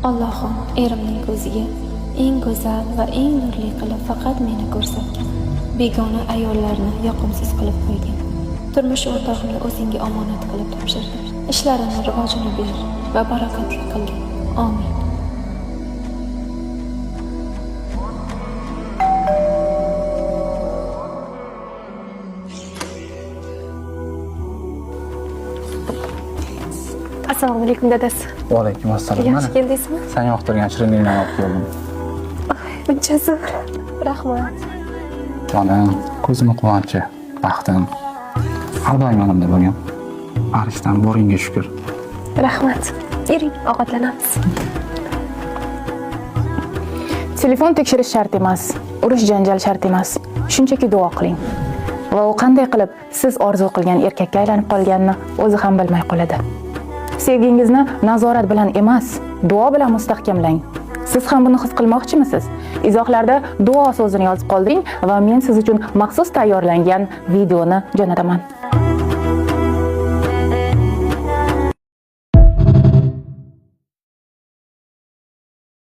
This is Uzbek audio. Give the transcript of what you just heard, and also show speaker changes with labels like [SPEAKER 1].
[SPEAKER 1] Allohim erimning ko'ziga eng go'zal va eng nurli qilib faqat meni ko'rsatgan. Begona ayollarni yoqimsiz qilib qo'ygan. Turmush o'rtog'imni o'zingga omonat qilib topshirdim. Ishlarini rivojini ber va barakatli qilgin. Amin.
[SPEAKER 2] Assalomu alaykum dadasi.
[SPEAKER 3] Va alaykum assalom.
[SPEAKER 2] Yaxshi keldingizmi?
[SPEAKER 3] Sen yoqtirgan shirinlikni olib keldim.
[SPEAKER 2] Buncha zo'r. Rahmat.
[SPEAKER 3] Jonim, ko'zimni quvonchi, baxtim. Har doim yonimda bo'lgan. Arishdan boringga shukr.
[SPEAKER 2] Rahmat. Yuring, ovqatlanamiz.
[SPEAKER 4] Telefon tekshirish shart emas, urush janjal shart emas. Shunchaki duo qiling. Va u qanday qilib siz orzu qilgan erkakka aylanib qolganini o'zi ham bilmay qoladi. Sevgingizni nazorat bilan emas, duo bilan mustahkamlang. Siz ham buni his qilmoqchimisiz? Izohlarda duo so'zini yozib qoldiring va men siz uchun maxsus tayyorlangan videoni jo'nataman.